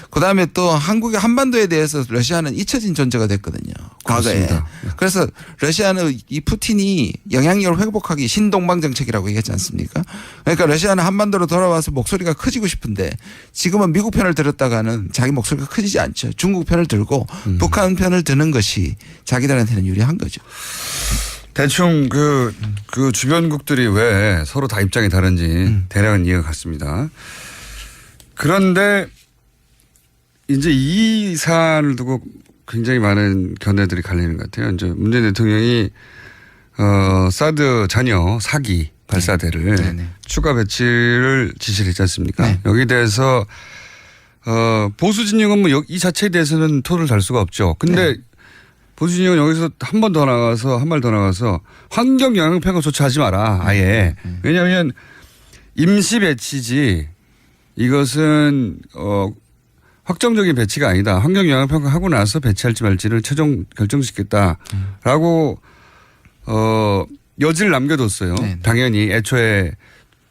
그다음에 또 한국의 한반도에 대해서 러시아는 잊혀진 존재가 됐거든요. 과거에. 그렇습니다. 그래서 러시아는 이 푸틴이 영향력을 회복하기 신동방 정책이라고 얘기하지 않습니까? 그러니까 러시아는 한반도로 돌아와서 목소리가 커지고 싶은데 지금은 미국 편을 들었다가는 자기 목소리가 커지지 않죠. 중국 편을 들고 북한 편을 드는 것이 자기들한테는 유리한 거죠. 대충 그 주변국들이 왜 서로 다 입장이 다른지 대략은 이해가 갔습니다. 그런데 이제 이 사안을 두고 굉장히 많은 견해들이 갈리는 것 같아요. 이제 문재인 대통령이 사드 잔여 4기 발사대를 추가 배치를 지시를 했지 않습니까? 여기에 대해서 보수 진영은 뭐 이 자체에 대해서는 토를 달 수가 없죠. 근데 보수 진영은 여기서 한 발 더 나가서 환경 영향 평가조차 하지 마라. 아예. 왜냐하면 임시 배치지 이것은 확정적인 배치가 아니다. 환경 영향 평가하고 나서 배치할지 말지를 최종 결정짓겠다라고 여지를 남겨뒀어요. 당연히 애초에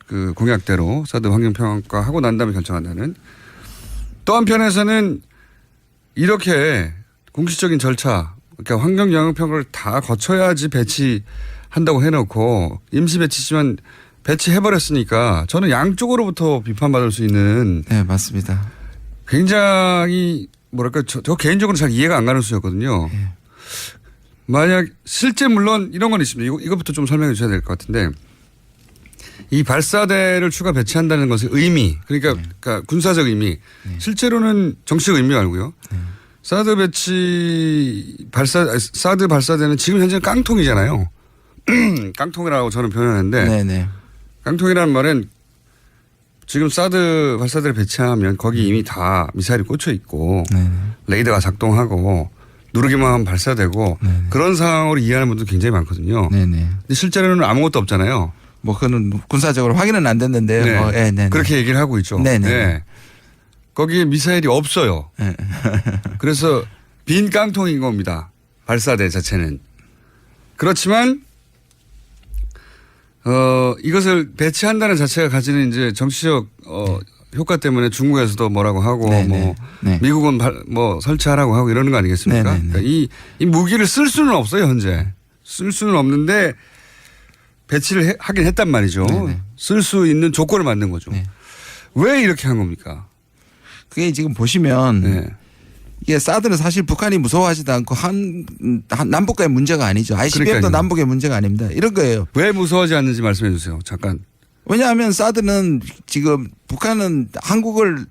그 공약대로 사드 환경 평가하고 난 다음에 결정한다는. 또 한편에서는 이렇게 공식적인 절차, 그러니까 환경 영향 평가를 다 거쳐야지 배치한다고 해놓고 임시 배치지만 배치해버렸으니까 저는 양쪽으로부터 비판받을 수 있는. 네, 맞습니다. 굉장히 뭐랄까 저 개인적으로 잘 이해가 안 가는 수였거든요. 만약 실제 물론 이런 건 있습니다. 이것부터 좀 설명해 주셔야 될 것 같은데 이 발사대를 추가 배치한다는 것의 의미 그러니까 군사적 의미 실제로는 정치적 의미 말고요. 사드 발사대는 지금 현재 깡통이잖아요. 깡통이라고 저는 표현하는데 깡통이라는 말은 지금 사드 발사대를 배치하면 거기 이미 다 미사일이 꽂혀 있고 레이더가 작동하고 누르기만 하면 발사되고 그런 상황으로 이해하는 분도 굉장히 많거든요. 근데 실제로는 아무것도 없잖아요. 뭐 그거는 군사적으로 확인은 안 됐는데요. 그렇게 얘기를 하고 있죠. 거기에 미사일이 없어요. 그래서 빈 깡통인 겁니다. 발사대 자체는. 그렇지만 이것을 배치한다는 자체가 가지는 이제 정치적 효과 때문에 중국에서도 뭐라고 하고 미국은 뭐 설치하라고 하고 이러는 거 아니겠습니까? 그러니까 이 무기를 쓸 수는 없어요 현재. 쓸 수는 없는데 배치를 하긴 했단 말이죠. 네네. 쓸 수 있는 조건을 만든 거죠. 네. 왜 이렇게 한 겁니까? 그게 지금 보시면 네. 이게 사드는 사실 북한이 무서워하지도 않고 남북과의 문제가 아니죠. ICBM도 그러니까요. 남북의 문제가 아닙니다. 이런 거예요. 왜 무서워하지 않는지 말씀해 주세요. 잠깐. 왜냐하면 사드는 지금 북한은 한국을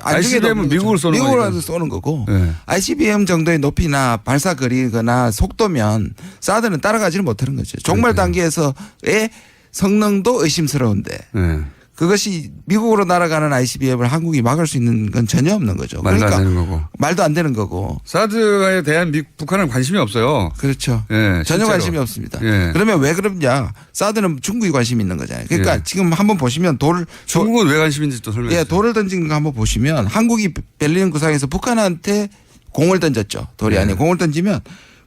ICBM은 미국을 쏘는 거니까. 미국으로 쏘는 거고 네. ICBM 정도의 높이나 발사 거리거나 속도면 사드는 따라가지를 못하는 거죠. 종말 단계에서의 성능도 의심스러운데 네. 그것이 미국으로 날아가는 ICBM을 한국이 막을 수 있는 건 전혀 없는 거죠. 말도 안 되는 거고. 말도 안 되는 거고. 사드에 대한 북한은 관심이 없어요. 그렇죠. 예, 전혀 실제로. 관심이 없습니다. 예. 그러면 왜 그러냐? 사드는 중국이 관심이 있는 거잖아요. 그러니까 예. 지금 한번 보시면 중국은 왜 관심인지 또 설명해 주세요. 돌을 던진 거 한번 보시면 한국이 베를린 구상에서 북한한테 공을 던졌죠. 돌이 예. 아니고 공을 던지면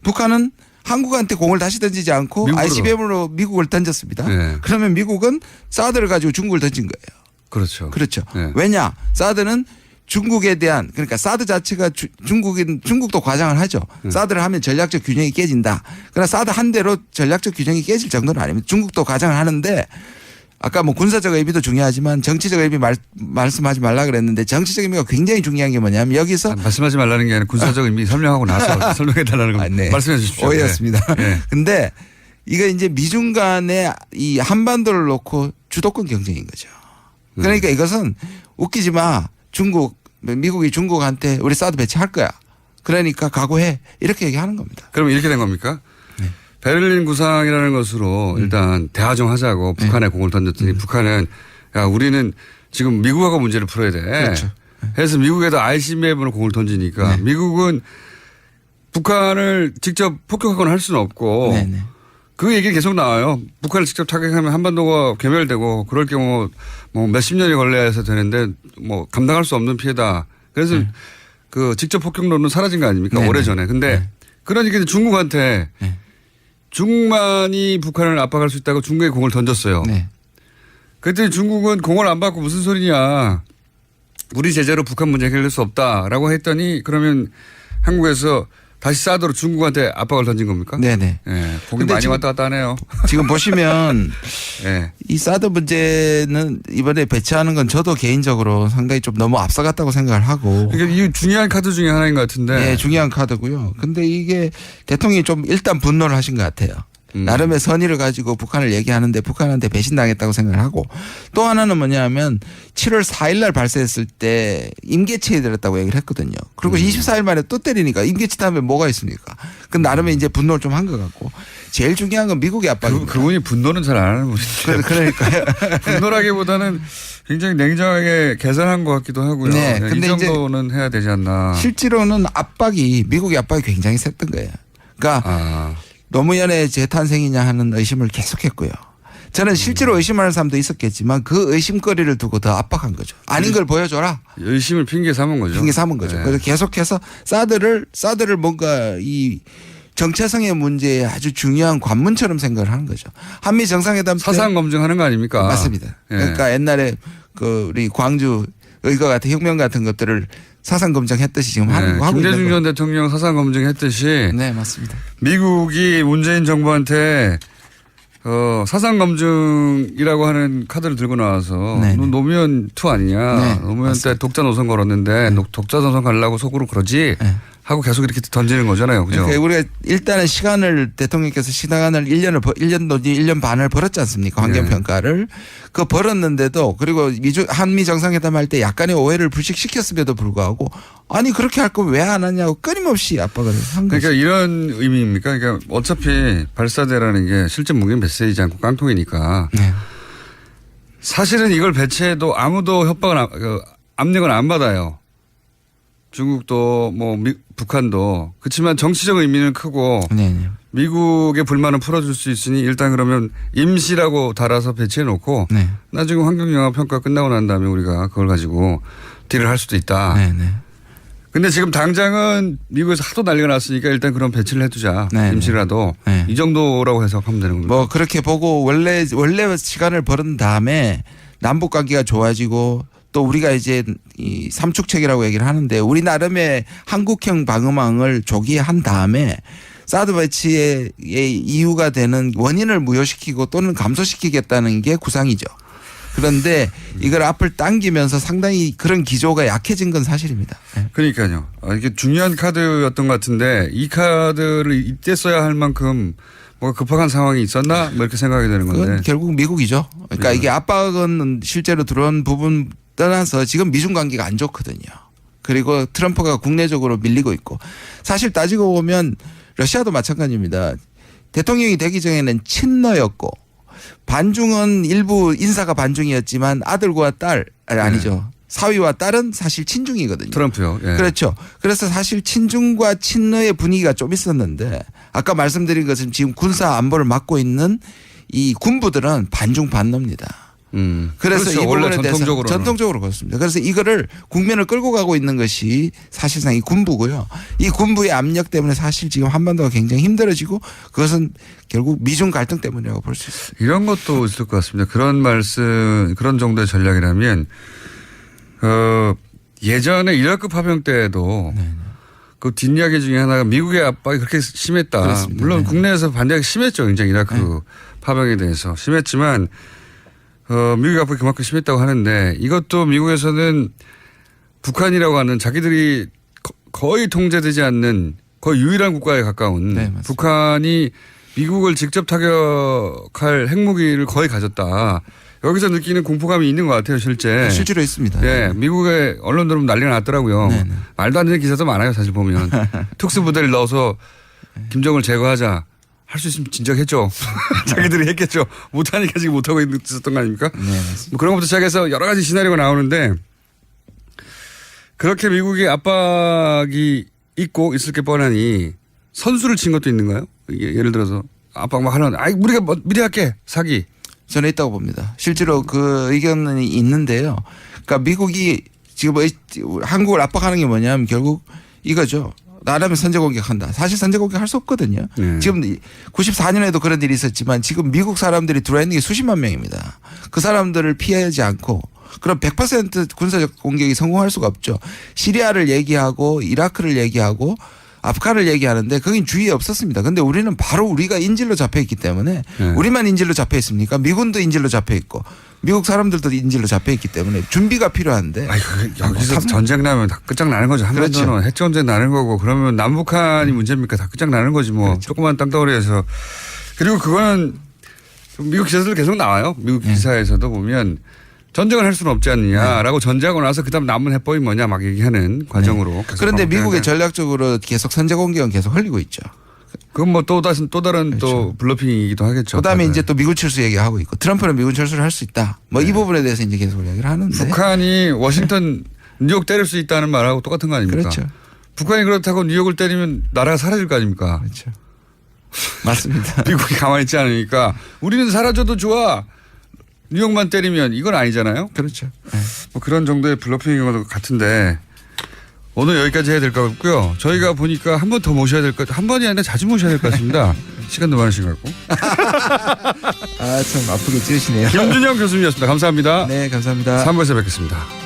북한은 한국한테 공을 다시 던지지 않고 미국으로. ICBM으로 미국을 던졌습니다. 예. 그러면 미국은 사드를 가지고 중국을 던진 거예요. 그렇죠. 그렇죠. 예. 왜냐? 사드는 중국에 대한 그러니까 사드 자체가 중국도 과장을 하죠. 사드를 하면 전략적 균형이 깨진다. 그러나 사드 한 대로 전략적 균형이 깨질 정도는 아닙니다. 중국도 과장을 하는데 아까 뭐 군사적 의미도 중요하지만 정치적 의미 말씀하지 말라 그랬는데 정치적 의미가 굉장히 중요한 게 뭐냐면 여기서 말씀하지 말라는 게 아니라 군사적 의미 설명하고 나서 설명해 달라는 거 네. 말씀해 주십시오. 오해였습니다. 네. 근데 이거 이제 미중 간의 이 한반도를 놓고 주도권 경쟁인 거죠. 그러니까 이것은 웃기지 마. 미국이 중국한테 우리 사드 배치할 거야. 그러니까 각오해. 이렇게 얘기하는 겁니다. 그럼 이렇게 된 겁니까? 네. 베를린 구상이라는 것으로 일단 대화정하자고 북한에 공을 던졌더니 북한은 야 우리는 지금 미국하고 문제를 풀어야 돼. 그렇죠. 해서 미국에다 ICBM으로 공을 던지니까 미국은 북한을 직접 폭격하거나 할 수는 없고 네네. 그 얘기 계속 나와요. 북한을 직접 타격하면 한반도가 괴멸되고 그럴 경우 뭐 몇십 년이 걸려야 해서 되는데 뭐 감당할 수 없는 피해다. 그래서 그 직접 폭격론은 사라진 거 아닙니까? 네네. 오래전에. 근데 그러니까 중국한테 중국만이 북한을 압박할 수 있다고 중국에 공을 던졌어요. 네. 그랬더니 중국은 공을 안 받고 무슨 소리냐. 우리 제재로 북한 문제 해결될 수 없다라고 했더니 그러면 한국에서 다시 사드로 중국한테 압박을 던진 겁니까? 네네. 예, 보기 많이 왔다 갔다 하네요. 지금 보시면 예. 이 사드 문제는 이번에 배치하는 건 저도 개인적으로 상당히 좀 너무 앞서갔다고 생각을 하고. 그러니까 이 중요한 카드 중에 하나인 것 같은데. 네, 중요한 카드고요. 근데 이게 대통령이 좀 일단 분노를 하신 것 같아요. 나름의 선의를 가지고 북한을 얘기하는데 북한한테 배신당했다고 생각을 하고 또 하나는 뭐냐면 7월 4일 날 발사했을 때 임계치에 들었다고 얘기를 했거든요. 그리고 24일 만에 또 때리니까 임계치 다음에 뭐가 있습니까? 그 나름의 이제 분노를 좀 한 것 같고 제일 중요한 건 미국의 압박입니다. 그분이 분노는 잘 안 하는 분인데. 그러니까요. 분노라기보다는 굉장히 냉정하게 계산한 것 같기도 하고요. 네, 근데 이 정도는 해야 되지 않나. 실제로는 미국의 압박이 굉장히 셌던 거예요. 그러니까 노무현의 재탄생이냐 하는 의심을 계속했고요. 저는 실제로 의심하는 사람도 있었겠지만 그 의심거리를 두고 더 압박한 거죠. 아닌 걸 보여줘라. 의심을 핑계 삼은 거죠. 핑계 삼은 거죠. 네. 그래서 계속해서 사드를 뭔가 이 정체성의 문제에 아주 중요한 관문처럼 생각을 하는 거죠. 한미 정상회담 때 사상 검증하는 거 아닙니까? 맞습니다. 예. 그러니까 옛날에 그 우리 광주 의거 같은 혁명 같은 것들을 사상 검증했듯이 지금 하는 거 하고 있는 김대중 거. 전 대통령 사상 검증했듯이 네, 맞습니다. 미국이 문재인 정부한테 사상 검증이라고 하는 카드를 들고 나와서 네, 너 노무현 투 아니냐. 네, 노무현 때 독자 노선 걸었는데 독자 노선 가려고 속으로 그러지 하고 계속 이렇게 던지는 거잖아요. 그죠? 그러니까 우리가 일단은 대통령께서 시간을 1년 반을 벌었지 않습니까? 환경평가를. 그거 벌었는데도 그리고 한미 정상회담 할 때 약간의 오해를 불식시켰음에도 불구하고 아니 그렇게 할 거면 왜 안 하냐고 끊임없이 압박을 한 거죠. 그러니까 이런 의미입니까? 그러니까 어차피 발사대라는 게 실제 무기는 배치되지 않고 깡통이니까 사실은 이걸 배치해도 아무도 압력을 안 받아요. 중국도 북한도. 그렇지만 정치적 의미는 크고 미국의 불만을 풀어줄 수 있으니 일단 그러면 임시라고 달아서 배치해 놓고 나중에 환경영향 평가 끝나고 난 다음에 우리가 그걸 가지고 딜을 할 수도 있다. 근데 지금 당장은 미국에서 하도 난리가 났으니까 일단 그런 배치를 해두자. 임시라도. 이 정도라고 해석하면 되는 겁니다. 뭐 그렇게 보고 원래 시간을 벌은 다음에 남북 관계가 좋아지고 또 우리가 이제 이 삼축책이라고 얘기를 하는데 우리 나름의 한국형 방어망을 조기에 한 다음에 사드 배치의 이유가 되는 원인을 무효시키고 또는 감소시키겠다는 게 구상이죠. 그런데 이걸 앞을 당기면서 상당히 그런 기조가 약해진 건 사실입니다. 그러니까요. 이게 중요한 카드였던 것 같은데 이 카드를 이때 써야 할 만큼 뭐가 급박한 상황이 있었나? 뭐 이렇게 생각이 되는 건데. 그건 결국 미국이죠. 그러니까 이게 압박은 실제로 들어온 부분 떠나서 지금 미중 관계가 안 좋거든요. 그리고 트럼프가 국내적으로 밀리고 있고 사실 따지고 보면 러시아도 마찬가지입니다. 대통령이 되기 전에는 친러였고 반중은 일부 인사가 반중이었지만 아들과 딸 아니죠. 사위와 딸은 사실 친중이거든요. 트럼프요. 예. 그렇죠. 그래서 사실 친중과 친러의 분위기가 좀 있었는데 아까 말씀드린 것처럼 지금 군사 안보를 맡고 있는 이 군부들은 반중 반러입니다. 그래서 그렇죠. 이 부분에 원래 대해서 전통적으로 그렇습니다. 그래서 이거를 국면을 끌고 가고 있는 것이 사실상 이 군부고요. 이 군부의 압력 때문에 사실 지금 한반도가 굉장히 힘들어지고 그것은 결국 미중 갈등 때문이라고 볼 수 있습니다. 이런 것도 있을 것 같습니다. 그런 말씀, 그런 정도의 전략이라면 예전에 이라크 파병 때에도 그 뒷이야기 중에 하나가 미국의 압박이 그렇게 심했다. 그렇습니다. 물론 국내에서 반대가 심했죠. 굉장히 이라크 파병에 대해서 심했지만 미국의 압박이 그만큼 심했다고 하는데 이것도 미국에서는 북한이라고 하는 자기들이 거의 통제되지 않는 거의 유일한 국가에 가까운 북한이 미국을 직접 타격할 핵무기를 거의 가졌다. 여기서 느끼는 공포감이 있는 것 같아요, 실제. 실제로 있습니다. 네, 미국의 언론들은 난리가 났더라고요. 말도 안 되는 기사도 많아요, 사실 보면. 특수부대를 넣어서 김정을 제거하자. 할 수 있으면 진작 했죠. 자기들이 했겠죠. 못하니까 지금 못하고 있었던 거 아닙니까? 뭐 그런 것부터 시작해서 여러 가지 시나리오가 나오는데 그렇게 미국의 압박이 있고 있을 게 뻔하니 선수를 친 것도 있는가요? 예를 들어서 압박 막 하는 우리가 미리 할게 사기. 저는 있다고 봅니다. 실제로 그 의견이 있는데요. 그러니까 미국이 지금 한국을 압박하는 게 뭐냐면 결국 이거죠. 나라면 선제 공격한다. 사실 선제 공격할 수 없거든요. 지금 94년에도 그런 일이 있었지만 지금 미국 사람들이 들어와 있는 게 수십만 명입니다. 그 사람들을 피하지 않고 그럼 100% 군사적 공격이 성공할 수가 없죠. 시리아를 얘기하고 이라크를 얘기하고 아프간을 얘기하는데 거긴 주의에 없었습니다. 그런데 우리는 바로 우리가 인질로 잡혀 있기 때문에 우리만 인질로 잡혀 있습니까? 미군도 인질로 잡혀 있고 미국 사람들도 인질로 잡혀 있기 때문에 준비가 필요한데. 여기서 전쟁 나면 다 끝장나는 거죠. 한반도는 그렇죠. 핵전쟁 나는 거고 그러면 남북한이 문제입니까? 다 끝장나는 거지 뭐. 그렇죠. 조그만 땅덩어리에서. 그리고 그거는 미국 기사들 계속 나와요. 미국 기사에서도 보면 전쟁을 할 수는 없지 않느냐라고 전제하고 나서 그다음 남은 해법이 뭐냐 막 얘기하는 과정으로. 그런데 미국의 전략적으로 계속 선제 공격은 계속 흘리고 있죠. 그건 뭐 또 다른 그렇죠. 또 블러핑이기도 하겠죠. 그다음에 이제 또 미군 철수 얘기하고 있고 트럼프는 미군 철수를 할 수 있다. 뭐 이 부분에 대해서 이제 계속 이야기를 하는데. 북한이 워싱턴 뉴욕 때릴 수 있다는 말하고 똑같은 거 아닙니까? 그렇죠. 북한이 그렇다고 뉴욕을 때리면 나라가 사라질 거 아닙니까? 그렇죠. 맞습니다. 미국이 가만히 있지 않으니까 우리는 사라져도 좋아. 뉴욕만 때리면 이건 아니잖아요. 그렇죠. 뭐 그런 정도의 블러핑인 것 같은데 오늘 여기까지 해야 될 것 같고요. 저희가 보니까 한 번 더 모셔야 될 것, 한 번이 아니라 자주 모셔야 될 것 같습니다. 시간도 많으신 것 같고. 참 아프게 찌르시네요. 김준영 교수님이었습니다. 감사합니다. 네, 감사합니다. 3부에서 뵙겠습니다.